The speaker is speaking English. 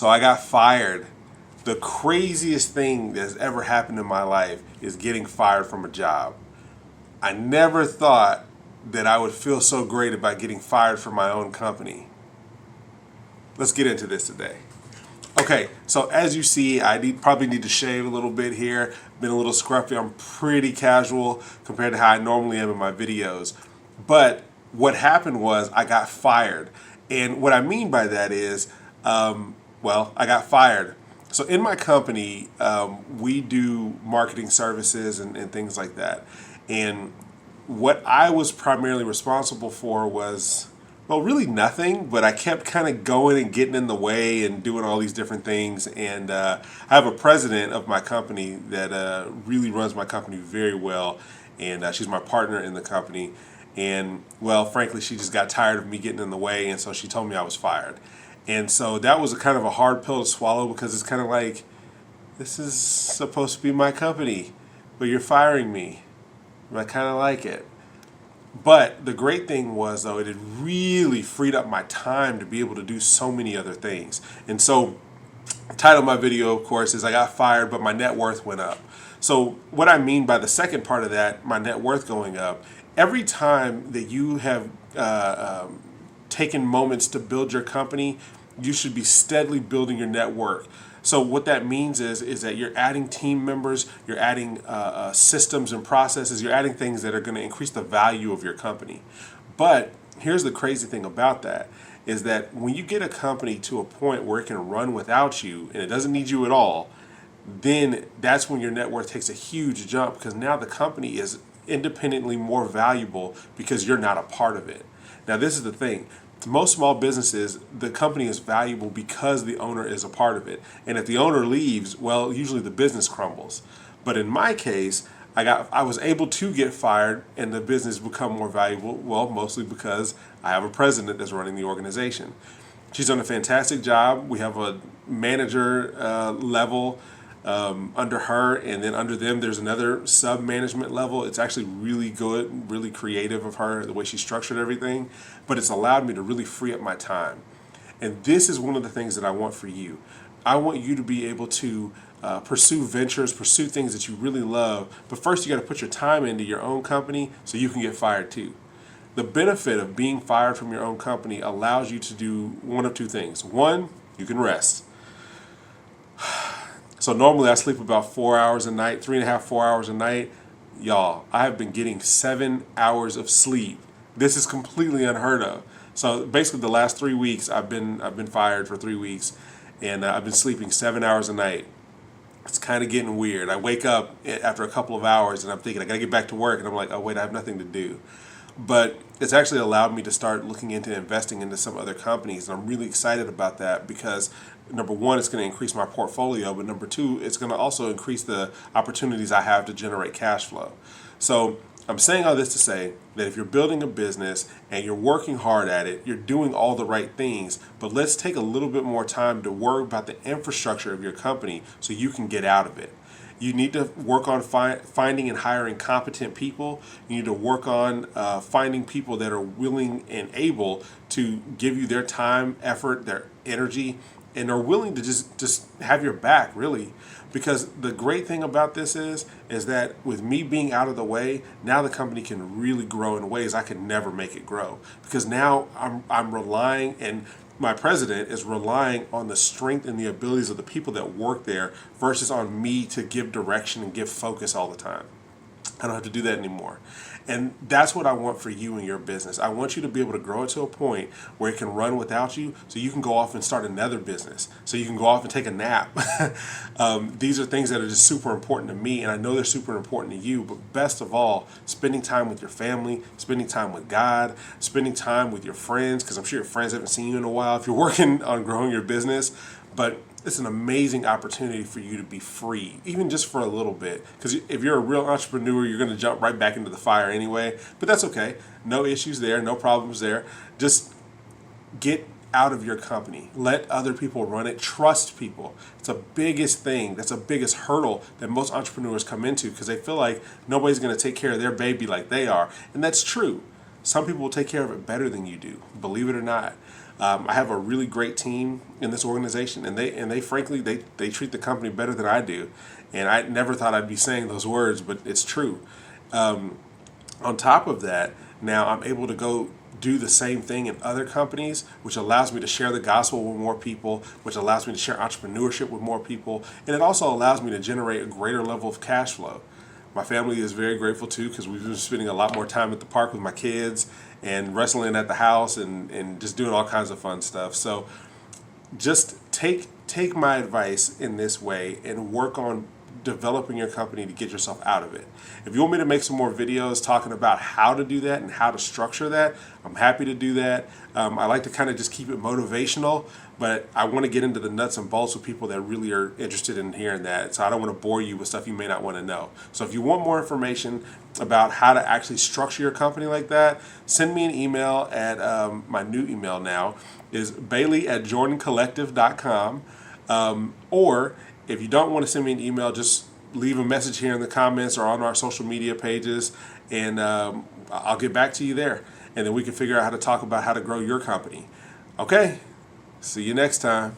So I got fired. The craziest thing that's ever happened in my life is getting fired from a job. I never thought that I would feel so great about getting fired from my own company. Let's get into this today. Okay, so as you see, probably need to shave a little bit here. Been a little scruffy. I'm pretty casual compared to how I normally am in my videos. But what happened was I got fired. And what I mean by that is, I got fired. So in my company, we do marketing services and things like that. And what I was primarily responsible for was, well, really nothing, but I kept kind of going and getting in the way and doing all these different things. And I have a president of my company that really runs my company very well. And she's my partner in the company. And, well, frankly, she just got tired of me getting in the way. And so she told me I was fired. And so that was a kind of a hard pill to swallow because it's kind of like, this is supposed to be my company, but you're firing me. I kind of like it. But the great thing was, though, it had really freed up my time to be able to do so many other things. And so the title of my video, of course, is I got fired, but my net worth went up. So what I mean by the second part of that, my net worth going up, every time that you have taken moments to build your company, you should be steadily building your net worth. So what that means is that you're adding team members, you're adding systems and processes, you're adding things that are going to increase the value of your company. But here's the crazy thing about that, is that when you get a company to a point where it can run without you and it doesn't need you at all, then that's when your net worth takes a huge jump, because now the company is independently more valuable because you're not a part of it. Now, this is the thing. Most small businesses, the company is valuable because the owner is a part of it. And if the owner leaves, well, usually the business crumbles. But in my case, I was able to get fired and the business become more valuable, well, mostly because I have a president that's running the organization. She's done a fantastic job. We have a manager level under her, and then under them there's another sub-management level. It's actually really good, really creative of her, the way she structured everything, but it's allowed me to really free up my time. And this is one of the things that I want for you. I want you to be able to pursue ventures, pursue things that you really love, but first you got to put your time into your own company so you can get fired too. The benefit of being fired from your own company allows you to do one of two things. One, you can rest. So normally I sleep about 4 hours a night, 3.5, 4 hours a night. Y'all, I have been getting 7 hours of sleep. This is completely unheard of. So basically the last 3 weeks I've been fired for 3 weeks, and I've been sleeping 7 hours a night. It's kind of getting weird. I wake up after a couple of hours and I'm thinking I gotta get back to work, and I'm like, oh wait, I have nothing to do. But it's actually allowed me to start looking into investing into some other companies, and I'm really excited about that because number one, it's going to increase my portfolio, but number two, it's going to also increase the opportunities I have to generate cash flow. So I'm saying all this to say that if you're building a business and you're working hard at it, you're doing all the right things, but let's take a little bit more time to worry about the infrastructure of your company so you can get out of it. You need to work on finding and hiring competent people. You need to work on finding people that are willing and able to give you their time, effort, their energy, and are willing to just have your back, really. Because the great thing about this is that with me being out of the way, now the company can really grow in ways I could never make it grow. Because now I'm relying, and my president is relying on the strength and the abilities of the people that work there versus on me to give direction and give focus all the time. I don't have to do that anymore. And that's what I want for you and your business. I want you to be able to grow it to a point where it can run without you, so you can go off and start another business, so you can go off and take a nap. These are things that are just super important to me, and I know they're super important to you, but best of all, spending time with your family, spending time with God, spending time with your friends, because I'm sure your friends haven't seen you in a while if you're working on growing your business. But it's an amazing opportunity for you to be free, even just for a little bit. Because if you're a real entrepreneur, you're going to jump right back into the fire anyway. But that's okay. No issues there, no problems there. Just get out of your company. Let other people run it. Trust people. It's the biggest thing. That's the biggest hurdle that most entrepreneurs come into, because they feel like nobody's going to take care of their baby like they are. And that's true. some people will take care of it better than you do, believe it or not. I have a really great team in this organization, and they frankly they treat the company better than I do, and I never thought I'd be saying those words, but it's true. On top of that, now I'm able to go do the same thing in other companies, which allows me to share the gospel with more people, which allows me to share entrepreneurship with more people, and it also allows me to generate a greater level of cash flow. My family is very grateful too, because we've been spending a lot more time at the park with my kids and wrestling at the house and just doing all kinds of fun stuff. So just take my advice in this way and work on developing your company to get yourself out of it. If you want me to make some more videos talking about how to do that and how to structure that, I'm happy to do that. I like to kind of just keep it motivational, but I want to get into the nuts and bolts with people that really are interested in hearing that. So I don't want to bore you with stuff you may not want to know. So if you want more information about how to actually structure your company like that, send me an email at my new email now is bailey@jordancollective.com. Or if you don't want to send me an email, just leave a message here in the comments or on our social media pages, and I'll get back to you there. And then we can figure out how to talk about how to grow your company. Okay, see you next time.